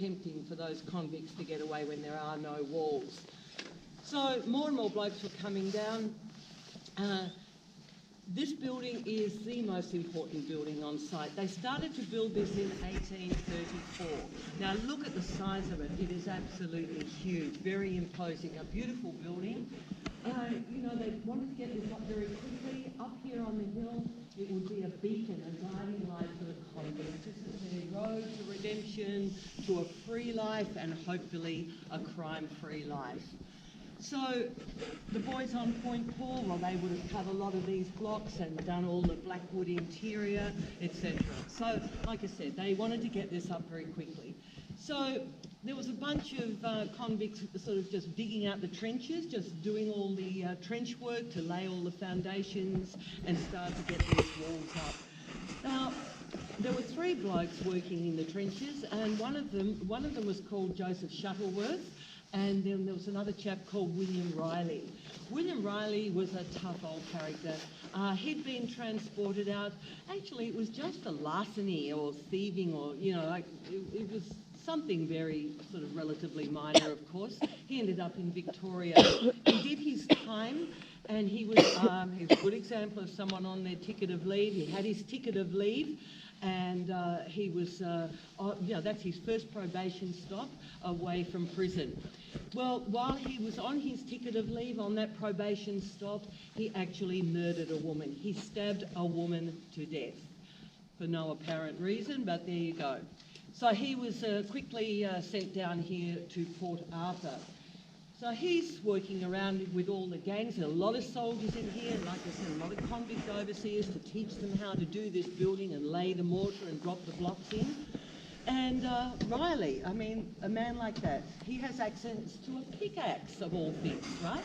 tempting for those convicts to get away when there are no walls. So more and more blokes were coming down. This building is the most important building on site. They started to build this in 1834. Now look at the size of it. It is absolutely huge, very imposing, a beautiful building. They wanted to get this up very quickly. Up here on the hill, it would be a beacon, a guiding light for the convicts. This is their road to redemption, to a free life, and hopefully a crime-free life. So the boys on Point Paul, well, they would have cut a lot of these blocks and done all the blackwood interior, etc. So, like I said, they wanted to get this up very quickly. So there was a bunch of convicts sort of just digging out the trenches, just doing all the trench work to lay all the foundations and start to get these walls up. Now, there were three blokes working in the trenches, and one of them was called Joseph Shuttleworth, and then there was another chap called William Riley. William Riley was a tough old character. He'd been transported out. Actually, it was just a larceny or thieving, or it was something very sort of relatively minor, of course. He ended up in Victoria. He did his time, and he was a good example of someone on their ticket of leave. He had his ticket of leave, and he was, that's his first probation stop away from prison. Well, while he was on his ticket of leave on that probation stop, he actually murdered a woman. He stabbed a woman to death for no apparent reason, but there you go. So he was quickly sent down here to Port Arthur. So he's working around with all the gangs. There are a lot of soldiers in here, and like I said, a lot of convict overseers to teach them how to do this building and lay the mortar and drop the blocks in. And Riley, I mean, a man like that, he has access to a pickaxe of all things, right?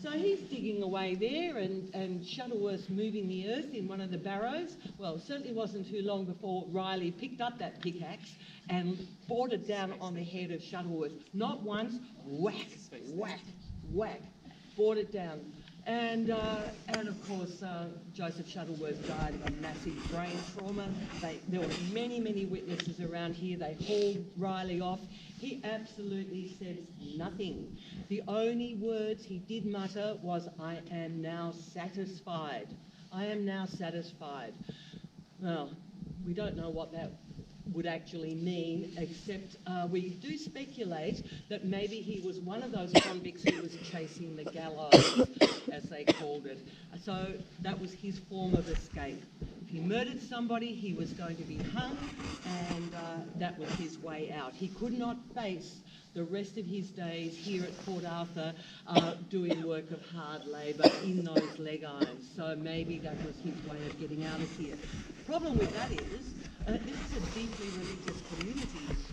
So he's digging away there, and Shuttleworth's moving the earth in one of the barrows. Well, it certainly wasn't too long before Riley picked up that pickaxe and brought it down on the head of Shuttleworth. Not once, whack, whack, whack, brought it down. And of course, Joseph Shuttleworth died of a massive brain trauma. There were many, many witnesses around here. They hauled Riley off. He absolutely said nothing. The only words he did mutter was, "I am now satisfied. I am now satisfied." Well, we don't know what that would actually mean, except we do speculate that maybe he was one of those convicts who was chasing the gallows, as they called it. So that was his form of escape. If he murdered somebody, he was going to be hung, and that was his way out. He could not face the rest of his days here at Port Arthur doing work of hard labour in those leg irons. So maybe that was his way of getting out of here. The problem with that is, this is a deeply religious community.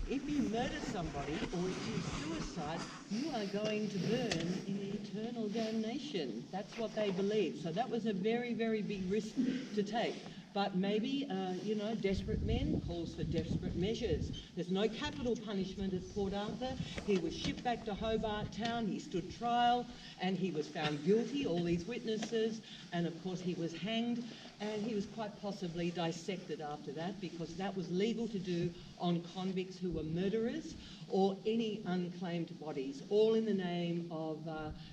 If you murder somebody or if you suicide, you are going to burn in eternal damnation. That's what they believe. So that was a very, very big risk to take. But maybe, desperate men calls for desperate measures. There's no capital punishment at Port Arthur. He was shipped back to Hobart Town. He stood trial and he was found guilty, all these witnesses, and of course he was hanged, and he was quite possibly dissected after that, because that was legal to do on convicts who were murderers or any unclaimed bodies, all in the name of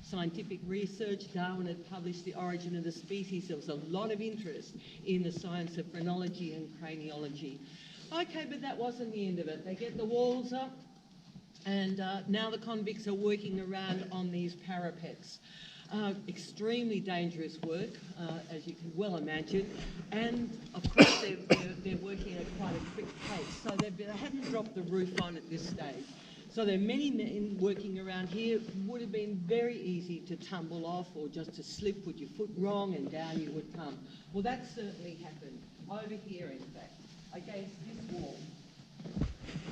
scientific research. Darwin had published The Origin of the Species. There was a lot of interest in the science of phrenology and craniology. Okay, but that wasn't the end of it. They get the walls up, and now the convicts are working around on these parapets. Extremely dangerous work, as you can well imagine, and of course they're working at quite a quick pace, so they haven't dropped the roof on at this stage. So there are many men working around here. It would have been very easy to tumble off or just to slip with your foot wrong and down you would come. Well, that certainly happened over here, in fact, against this wall.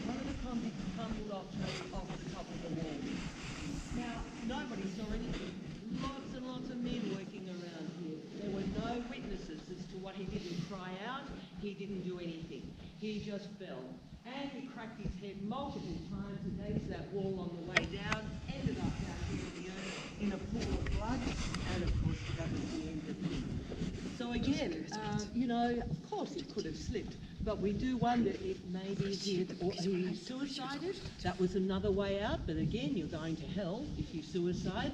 One of the convicts tumbled off the top of the wall. Now, nobody saw anything. Lots and lots of men working around here. There were no witnesses as to what he didn't cry out. He didn't do anything. He just fell. And he cracked his head multiple times against that wall on the way down, ended up down here in the earth in a pool of blood, and of course that was the end of him. So again, of course he could have slipped, but we do wonder if maybe he suicided. That was another way out, but again, you're going to hell if you suicide.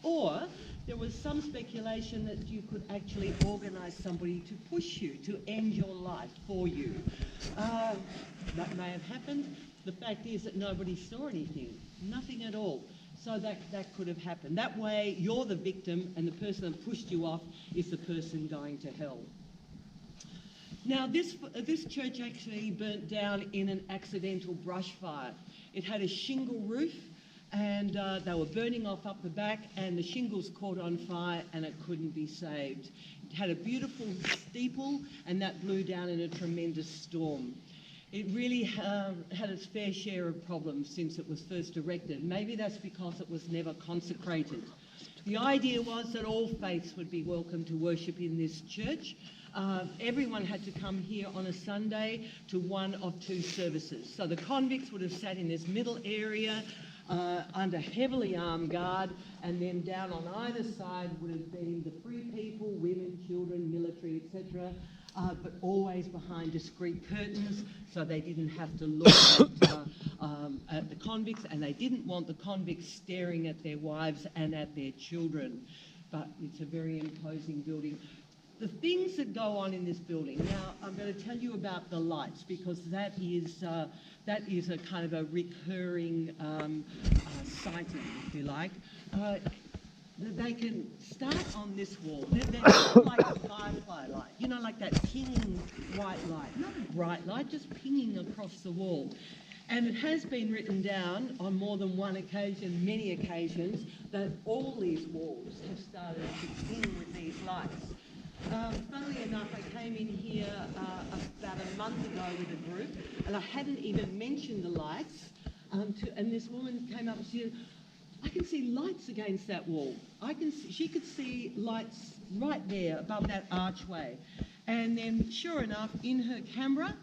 Or there was some speculation that you could actually organise somebody to push you, to end your life for you. That may have happened. The fact is that nobody saw anything, nothing at all. So that could have happened. That way, you're the victim and the person that pushed you off is the person going to hell. Now, this church actually burnt down in an accidental brush fire. It had a shingle roof, and they were burning off up the back, and the shingles caught on fire and it couldn't be saved. It had a beautiful steeple, and that blew down in a tremendous storm. It really had its fair share of problems since it was first erected. Maybe that's because it was never consecrated. The idea was that all faiths would be welcome to worship in this church. Everyone had to come here on a Sunday to one of two services. So the convicts would have sat in this middle area under heavily armed guard, and then down on either side would have been the free people, women, children, military, etc., but always behind discreet curtains, so they didn't have to look at the convicts, and they didn't want the convicts staring at their wives and at their children. But it's a very imposing building. The things that go on in this building. Now, I'm going to tell you about the lights, because that is a kind of a recurring sighting, if you like. They can start on this wall. They're like a firefly light, you know, like that pinging white light. Not a bright light, just pinging across the wall. And it has been written down on more than one occasion, many occasions, that all these walls have started to ping with these lights. Funnily enough, I came in here about a month ago with a group, and I hadn't even mentioned the lights, and this woman came up and she said, I can see lights against that wall. She could see lights right there above that archway. And then, sure enough, in her camera,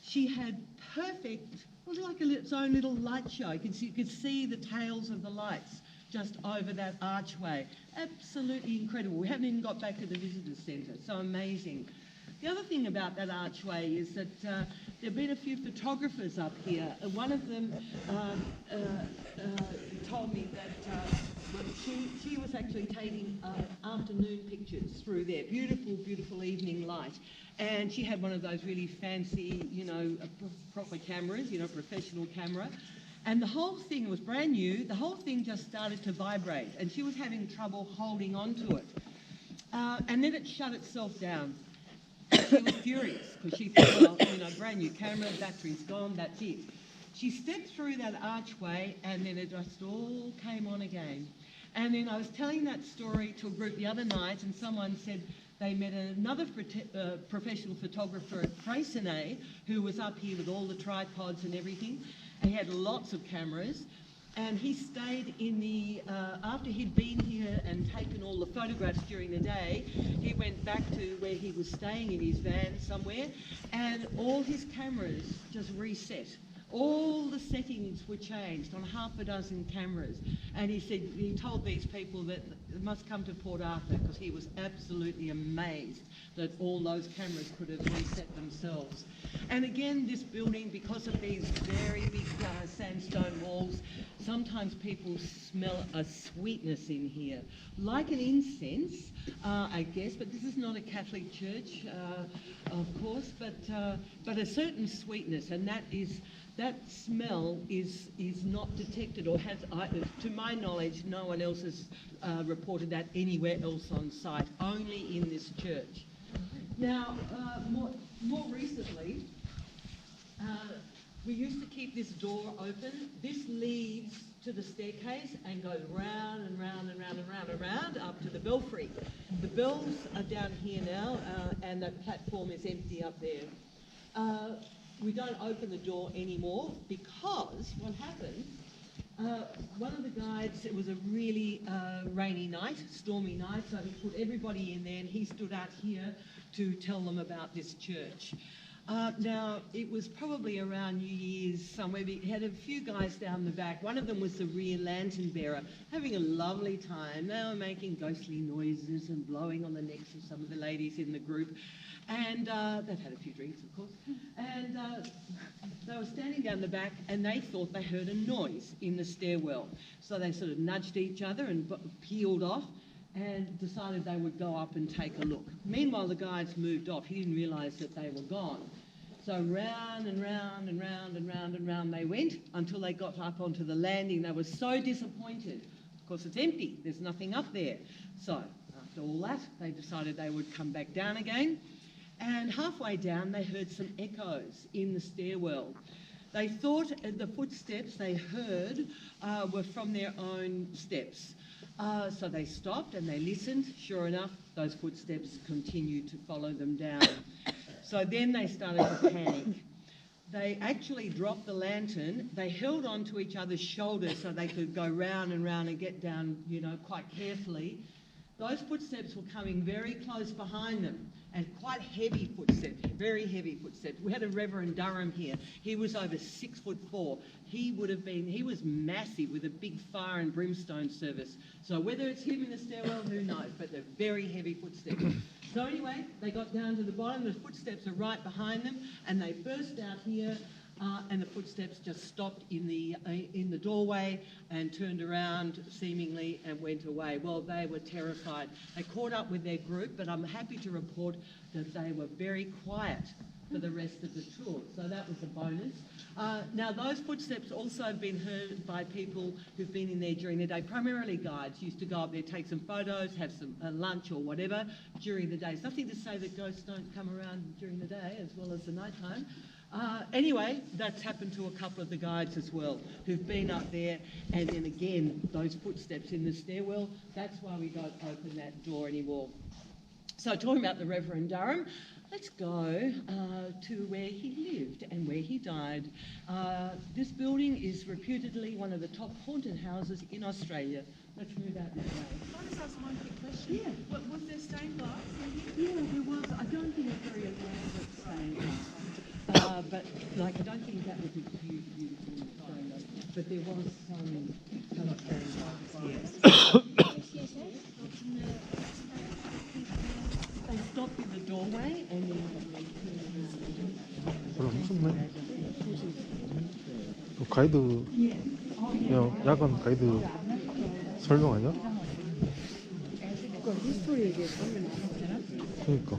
she had perfect, it was like its own little light show. You could see the tails of the lights just over that archway. Absolutely incredible. We haven't even got back to the visitor centre. So amazing. The other thing about that archway is that there have been a few photographers up here. One of them told me that she was actually taking afternoon pictures through there. Beautiful, beautiful evening light. And she had one of those really fancy, proper cameras, professional camera. And the whole thing was brand new. The whole thing just started to vibrate, and she was having trouble holding on to it. And then it shut itself down. She was furious because she thought, well, brand new camera, battery's gone, that's it. She stepped through that archway, and then it just all came on again. And then I was telling that story to a group the other night, and someone said they met another professional photographer at Freycinet who was up here with all the tripods and everything. He had lots of cameras, and he stayed in the, after he'd been here and taken all the photographs during the day, he went back to where he was staying in his van somewhere, and all his cameras just reset. All the settings were changed on half a dozen cameras. And he said, he told these people that they must come to Port Arthur, because he was absolutely amazed that all those cameras could have reset themselves. And again, this building, because of these very big sandstone walls, sometimes people smell a sweetness in here, like an incense, I guess, but this is not a Catholic church, of course, but a certain sweetness, and that smell is not detected, or has, to my knowledge, no one else has reported that anywhere else on site, only in this church. Now, more recently, we used to keep this door open. This leads to the staircase and goes round and round and round and round and round up to the belfry. The bells are down here now, and that platform is empty up there. We don't open the door anymore because what happened, one of the guides, it was a really rainy night, stormy night, so he put everybody in there and he stood out here to tell them about this church. Now, it was probably around New Year's somewhere. We had a few guys down the back. One of them was the rear lantern bearer, having a lovely time. They were making ghostly noises and blowing on the necks of some of the ladies in the group. And they'd had a few drinks, of course. And they were standing down the back and they thought they heard a noise in the stairwell. So they sort of nudged each other and peeled off and decided they would go up and take a look. Meanwhile, the guides moved off. He didn't realise that they were gone. So round and round and round and round and round they went until they got up onto the landing. They were so disappointed. Of course, it's empty. There's nothing up there. So after all that, they decided they would come back down again. And halfway down, they heard some echoes in the stairwell. They thought the footsteps they heard were from their own steps. So they stopped and they listened. Sure enough, those footsteps continued to follow them down. So then they started to panic. They actually dropped the lantern. They held on to each other's shoulders so they could go round and round and get down, quite carefully. Those footsteps were coming very close behind them, and quite heavy footsteps, very heavy footsteps. We had a Reverend Durham here. He was over 6'4". He was massive with a big fire and brimstone service. So whether it's him in the stairwell, who knows, but they're very heavy footsteps. So anyway, they got down to the bottom, the footsteps are right behind them, and they burst out here, and the footsteps just stopped in the doorway and turned around seemingly and went away. Well, they were terrified. They caught up with their group, but I'm happy to report that they were very quiet for the rest of the tour. So that was a bonus. Now, those footsteps also have been heard by people who've been in there during the day, primarily guides. Used to go up there, take some photos, have some lunch or whatever during the day. It's nothing to say that ghosts don't come around during the day as well as the nighttime. Anyway, that's happened to a couple of the guides as well who've been up there, and then again, those footsteps in the stairwell, that's why we don't open that door anymore. So talking about the Reverend Durham, let's go to where he lived and where he died. This building is reputedly one of the top haunted houses in Australia. Let's move out this way. Can I just ask one quick question? Yeah. Was there stained glass in here? Yeah, there was. I don't think it's very elaborate stained glass. But I don't think that was a huge, beautiful stained glass. But there was some colour stained glass, yes. They stopped in the doorway and then 무섭네. 가이드, 그냥 야간 가이드 설명 아니야? 그러니까 히스토리 얘기했으면 좋겠잖아. 그러니까.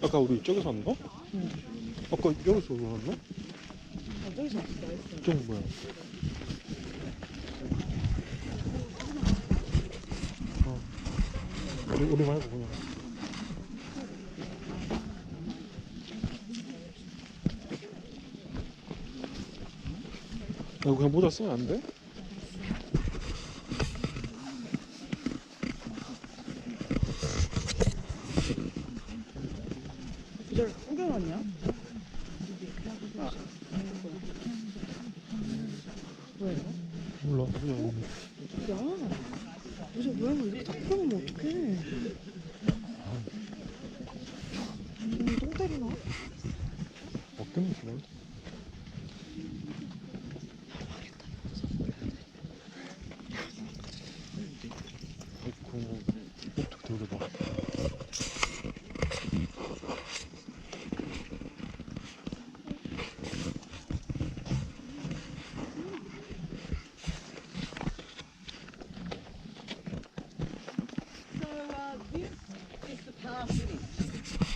아까 우리 저기서 왔나? 응. 아까 여기서 왔나? 저기서 왔어. 이쪽은 뭐야? 우리 말고 그냥. 그냥 모자 쓰면 안 돼? 이걸 구경하냐? 왜? 몰라. 그냥. 야, 모자 모양을 이렇게 딱 펴면 어떡해? 똥 때리나? 어깨는 그래. 어떻게 들어봐.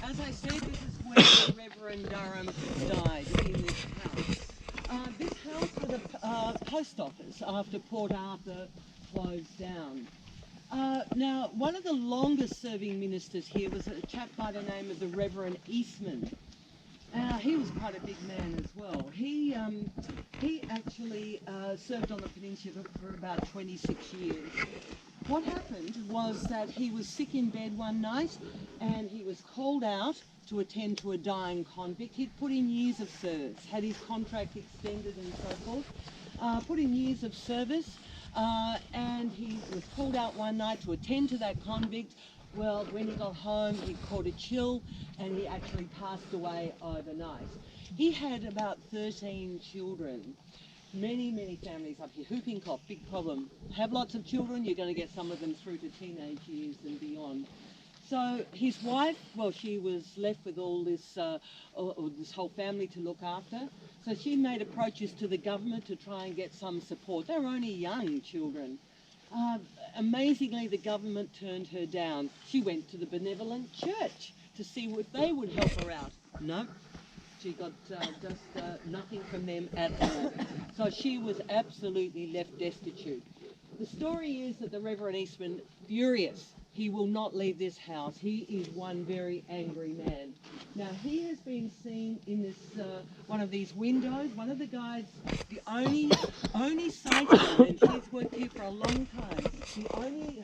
As I said, this is where Reverend Durham died, in this house. This house was a post office after Port Arthur closed down. Now, one of the longest serving ministers here was a chap by the name of the Reverend Eastman. He was quite a big man as well. He actually served on the peninsula for about 26 years. What happened was that he was sick in bed one night and he was called out to attend to a dying convict. He'd put in years of service, had his contract extended and so forth, put in years of service, and he was called out one night to attend to that convict. Well, when he got home, he caught a chill and he actually passed away overnight. He had about 13 children. Many families up here. Whooping cough, big problem. Have lots of children, you're going to get some of them through to teenage years and beyond. So his wife, well, she was left with all this, this whole family to look after. So she made approaches to the government to try and get some support. They were only young children. Amazingly, the government turned her down. She went to the benevolent church to see if they would help her out. No, she got just nothing from them at all. So she was absolutely left destitute. The story is that the Reverend Eastman, furious, he will not leave this house. He is one very angry man. Now, he has been seen in this one of these windows. One of the guys, the only sighting, and she's worked here for a long time,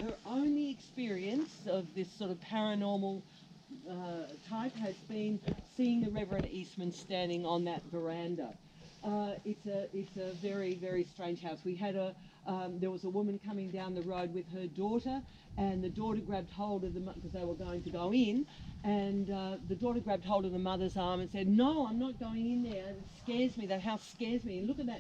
her only experience of this sort of paranormal type has been seeing the Reverend Eastman standing on that veranda. It's a very strange house. We had there was a woman coming down the road with her daughter, and the daughter grabbed hold of because they were going to go in, and the daughter grabbed hold of the mother's arm and said, "No, I'm not going in there. It scares me. That house scares me. And look at that